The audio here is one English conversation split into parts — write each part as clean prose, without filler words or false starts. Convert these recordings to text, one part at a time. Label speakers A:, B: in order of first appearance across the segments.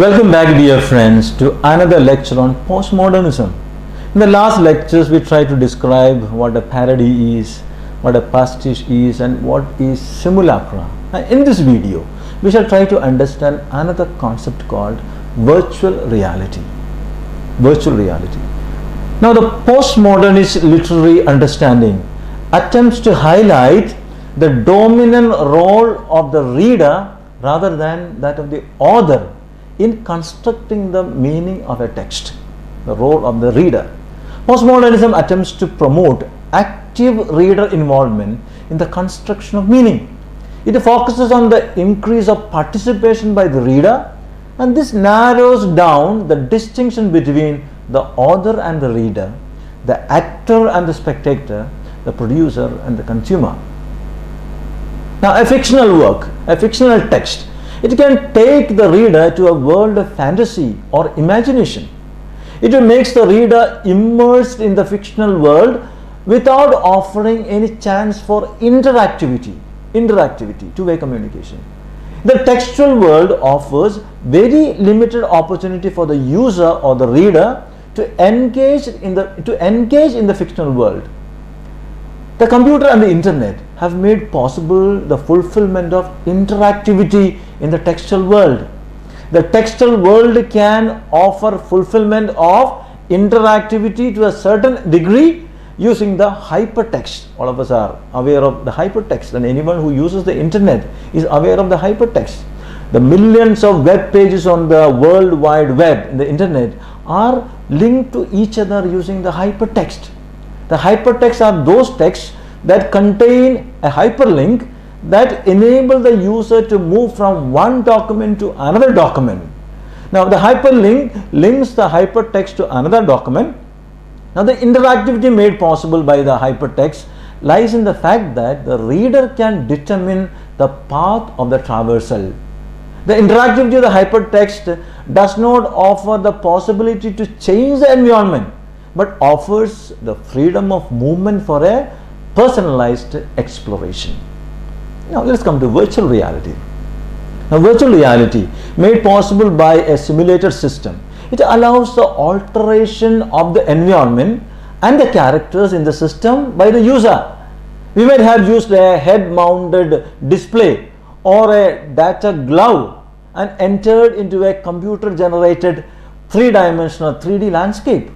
A: Welcome back, dear friends, to another lecture on postmodernism. In the last lectures, we tried to describe what a parody is, what a pastiche is, and what is simulacra. In this video, we shall try to understand another concept called virtual reality. Virtual reality. Now, the postmodernist literary understanding attempts to highlight the dominant role of the reader rather than that of the author in constructing the meaning of a text, the role of the reader. Postmodernism attempts to promote active reader involvement in the construction of meaning. It focuses on the increase of participation by the reader, and this narrows down the distinction between the author and the reader, the actor and the spectator, the producer and the consumer. Now, a fictional work, a fictional text, it can take the reader to a world of fantasy or imagination. It makes the reader immersed in the fictional world without offering any chance for interactivity, two-way communication. The textual world offers very limited opportunity for the user or the reader to engage in the fictional world. The computer and the internet have made possible the fulfillment of interactivity in the textual world. The textual world can offer fulfillment of interactivity to a certain degree using the hypertext. All of us are aware of the hypertext, and anyone who uses the internet is aware of the hypertext. The millions of web pages on the World Wide Web, in the internet, are linked to each other using the hypertext. The hypertexts are those texts that contain a hyperlink that enable the user to move from one document to another document. Now, the hyperlink links the hypertext to another document. Now, the interactivity made possible by the hypertext lies in the fact that the reader can determine the path of the traversal. The interactivity of the hypertext does not offer the possibility to change the environment, but offers the freedom of movement for a personalized exploration. Now, let's come to virtual reality. Now, virtual reality made possible by a simulated system. It allows the alteration of the environment and the characters in the system by the user. We might have used a head-mounted display or a data glove and entered into a computer-generated three-dimensional 3D landscape.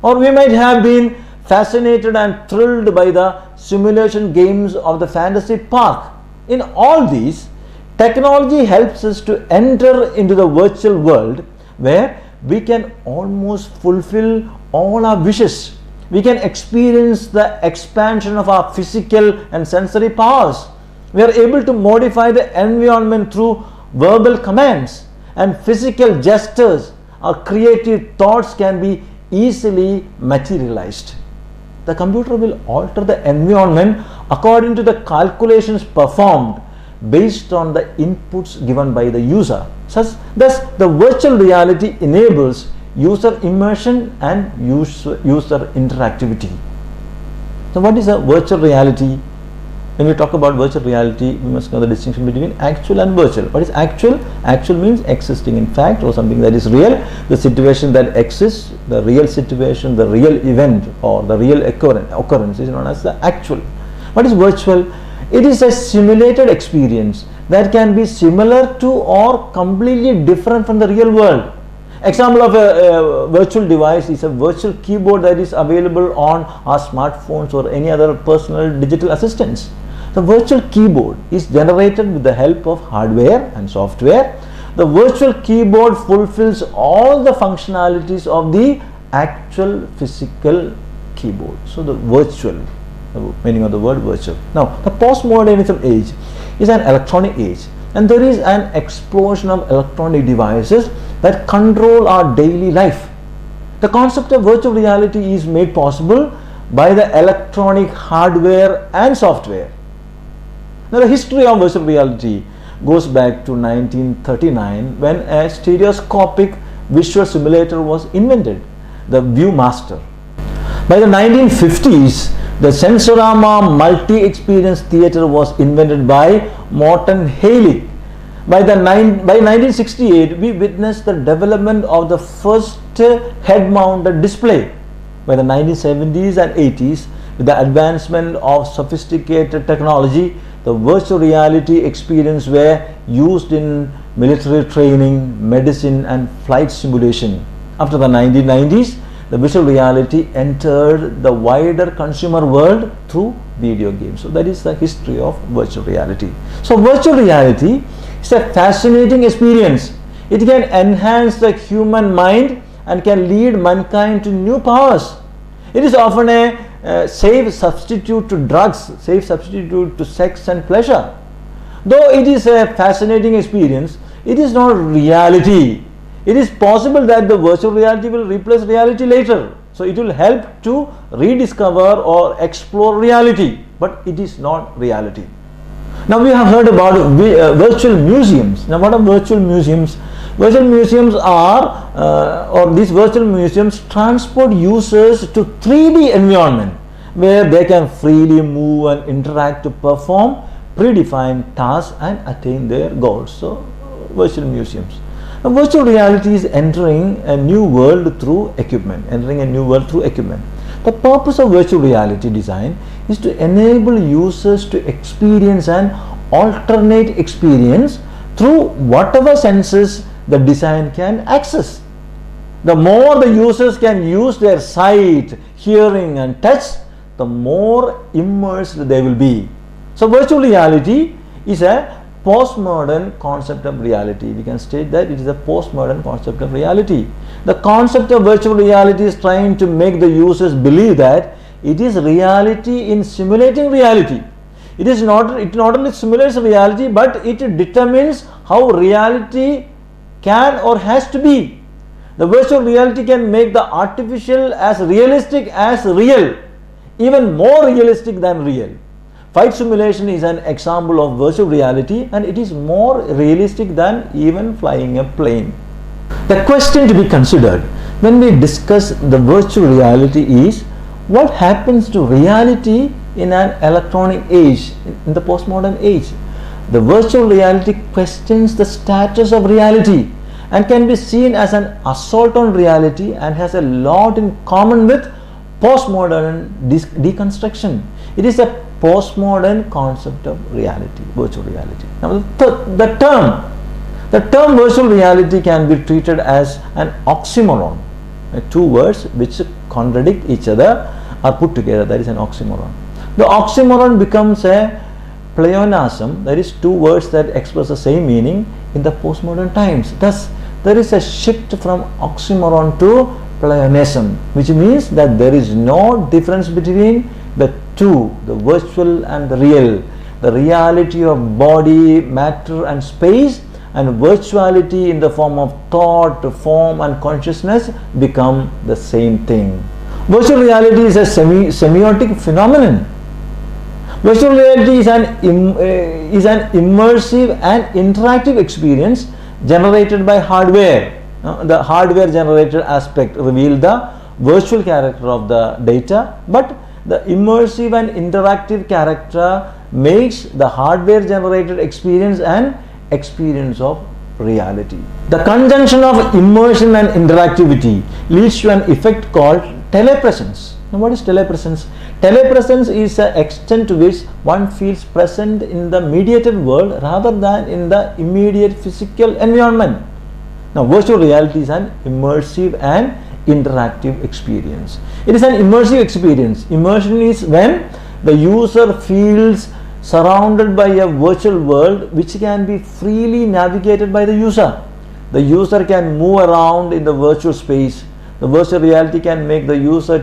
A: Or we might have been fascinated and thrilled by the simulation games of the fantasy park. In all these, technology helps us to enter into the virtual world where we can almost fulfill all our wishes. We can experience the expansion of our physical and sensory powers. We are able to modify the environment through verbal commands and physical gestures. Our creative thoughts can be easily materialized. The computer will alter the environment according to the calculations performed based on the inputs given by the user. Thus, the virtual reality enables user immersion and user interactivity. So, what is a virtual reality? When we talk about virtual reality, we must know the distinction between actual and virtual. What is actual? Actual means existing in fact, or something that is real. The situation that exists, the real situation, the real event, or the real occurrence is known as the actual. What is virtual? It is a simulated experience that can be similar to or completely different from the real world. Example of a virtual device is a virtual keyboard that is available on our smartphones or any other personal digital assistants. The virtual keyboard is generated with the help of hardware and software. The virtual keyboard fulfills all the functionalities of the actual physical keyboard. So, the virtual, the meaning of the word virtual. Now, the postmodernism age is an electronic age, and there is an explosion of electronic devices that control our daily life. The concept of virtual reality is made possible by the electronic hardware and software. Now, the history of virtual reality goes back to 1939 when a stereoscopic visual simulator was invented, the ViewMaster. By the 1950s, the Sensorama multi-experience theater was invented by Morton Haley. By 1968, we witnessed the development of the first head-mounted display. By the 1970s and 80s, with the advancement of sophisticated technology, the virtual reality experience were used in military training, medicine and flight simulation. After the 1990s, the virtual reality entered the wider consumer world through video games. So that is the history of virtual reality. So virtual reality is a fascinating experience. It can enhance the human mind and can lead mankind to new powers. It is often a safe substitute to drugs, safe substitute to sex and pleasure. Though it is a fascinating experience, it is not reality. It is possible that the virtual reality will replace reality later. So it will help to rediscover or explore reality, but it is not reality. Now we have heard about virtual museums. Now what are virtual museums? Virtual museums are, or these virtual museums transport users to 3D environment where they can freely move and interact to perform predefined tasks and attain their goals. So virtual museums. Now, virtual reality is entering a new world through equipment. The purpose of virtual reality design is to enable users to experience an alternate experience through whatever senses the design can access. The more the users can use their sight, hearing and touch, the more immersed they will be. So virtual reality is a postmodern concept of reality. We can state that it is a postmodern concept of reality. The concept of virtual reality is trying to make the users believe that it is reality in simulating reality. It not only simulates reality, but it determines how reality can or has to be. The virtual reality can make the artificial as realistic as real, even more realistic than real. Flight simulation is an example of virtual reality, and it is more realistic than even flying a plane. The question to be considered when we discuss the virtual reality is what happens to reality in an electronic age, in the postmodern age. The virtual reality questions the status of reality and can be seen as an assault on reality and has a lot in common with postmodern deconstruction. It is a postmodern concept of reality, virtual reality. Now the term virtual reality can be treated as an oxymoron. Two words which contradict each other are put together, that is an oxymoron. The oxymoron becomes a pleonasm, that is two words that express the same meaning in the postmodern times. Thus there is a shift from oxymoron to pleonasm, which means that there is no difference between the two, the virtual and the real, the reality of body, matter and space, and virtuality in the form of thought, form and consciousness become the same thing. Virtual reality is a semiotic phenomenon. Virtual reality is an immersive and interactive experience generated by hardware. The hardware generated aspect reveals the virtual character of the data, but the immersive and interactive character makes the hardware generated experience an experience of reality. The conjunction of immersion and interactivity leads to an effect called telepresence. Now what is telepresence? Telepresence is the extent to which one feels present in the mediated world rather than in the immediate physical environment. Now virtual reality is an immersive and interactive experience. It is an immersive experience. Immersion is when the user feels surrounded by a virtual world which can be freely navigated by the user. The user can move around in the virtual space. The virtual reality can make the user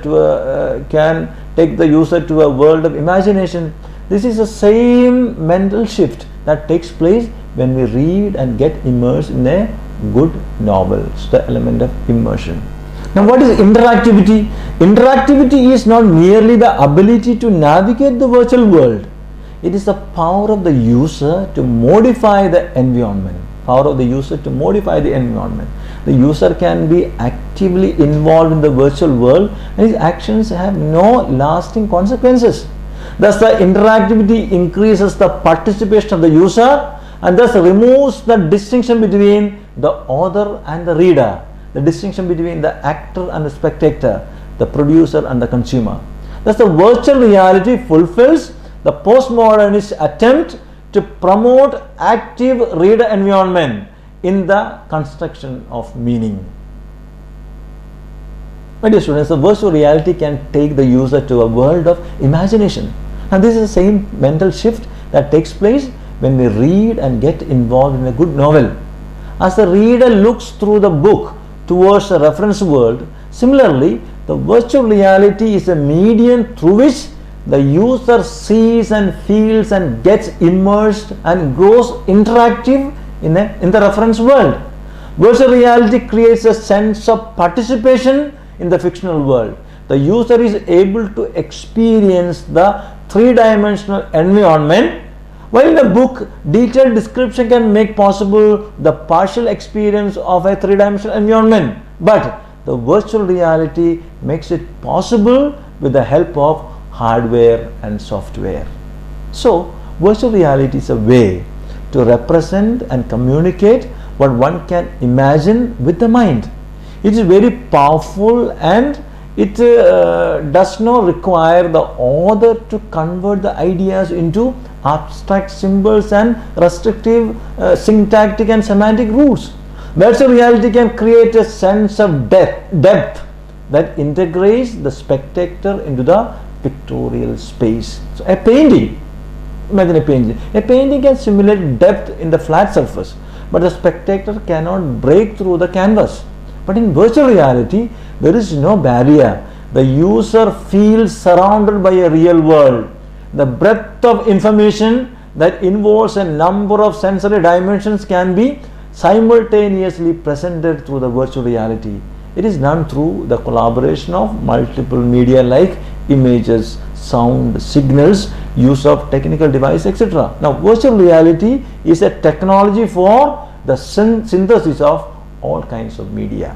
A: can take the user to a world of imagination. This is the same mental shift that takes place when we read and get immersed in a good novel. It's the element of immersion. Now what is interactivity? Interactivity is not merely the ability to navigate the virtual world. It is the power of the user to modify the environment. The user can be actively involved in the virtual world and his actions have no lasting consequences. Thus the interactivity increases the participation of the user and thus removes the distinction between the author and the reader, the distinction between the actor and the spectator, the producer and the consumer. Thus the virtual reality fulfills the postmodernist attempt to promote active reader environment in the construction of meaning. My dear students, the virtual reality can take the user to a world of imagination, and this is the same mental shift that takes place when we read and get involved in a good novel. As the reader looks through the book towards the reference world, similarly the virtual reality is a medium through which the user sees and feels and gets immersed and grows interactive in the reference world. Virtual reality creates a sense of participation in the fictional world. The user is able to experience the three-dimensional environment, while in a book, detailed description can make possible the partial experience of a three-dimensional environment. But the virtual reality makes it possible with the help of hardware and software. So, virtual reality is a way to represent and communicate what one can imagine with the mind. It is very powerful, and it does not require the author to convert the ideas into abstract symbols and restrictive syntactic and semantic rules. Virtual reality can create a sense of depth that integrates the spectator into the pictorial space. So a painting, imagine a painting. A painting can simulate depth in the flat surface, but the spectator cannot break through the canvas. But in virtual reality, there is no barrier. The user feels surrounded by a real world. The breadth of information that involves a number of sensory dimensions can be simultaneously presented through the virtual reality. It is done through the collaboration of multiple media like images, sound, signals, use of technical device, etc. Now, virtual reality is a technology for the synthesis of all kinds of media.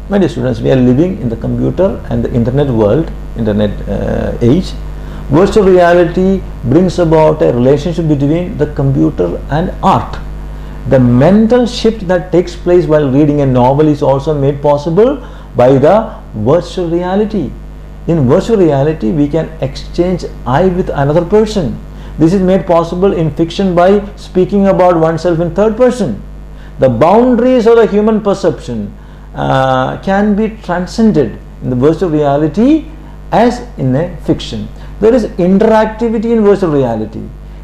A: My dear students, we are living in the computer and the internet world, internet age. Virtual reality brings about a relationship between the computer and art. The mental shift that takes place while reading a novel is also made possible by the virtual reality. In virtual reality, we can exchange eye with another person. This is made possible in fiction by speaking about oneself in third person. The boundaries of the human perception can be transcended in the virtual reality as in a fiction. There is interactivity in virtual reality.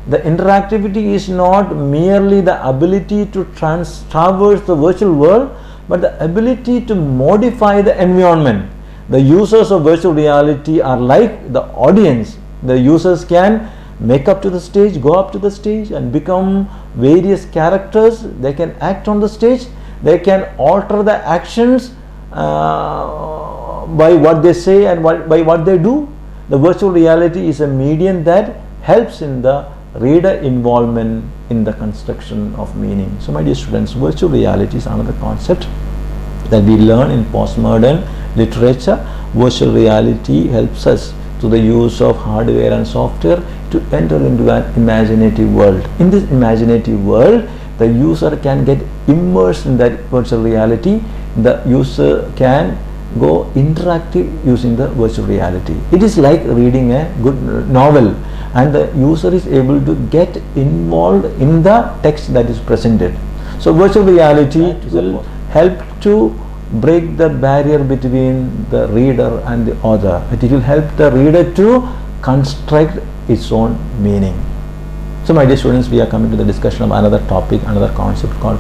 A: The interactivity is not merely the ability to traverse the virtual world, but the ability to modify the environment. The users of virtual reality are like the audience. The users can make up to the stage, go up to the stage and become various characters. They can act on the stage. They can alter the actions by what they say and by what they do. The virtual reality is a medium that helps in the reader involvement in the construction of meaning. So my dear students, virtual reality is another concept that we learn in postmodern literature. Virtual reality helps us through the use of hardware and software to enter into an imaginative world. In this imaginative world, the user can get immersed in that virtual reality. The user can go interactive using the virtual reality. It is like reading a good novel, and the user is able to get involved in the text that is presented. So virtual reality will help to break the barrier between the reader and the author. It will help the reader to construct its own meaning. So my dear students, we are coming to the discussion of another topic, another concept called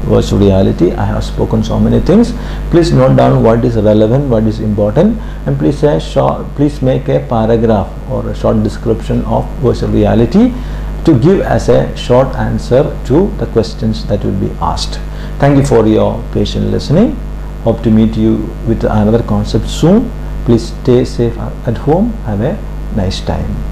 A: virtual reality. I have spoken so many things. Please note down what is relevant, what is important, and please make a paragraph or a short description of virtual reality to give as a short answer to the questions that will be asked. Thank you for your patient listening. Hope to meet you with another concept soon. Please stay safe at home. Have a nice time.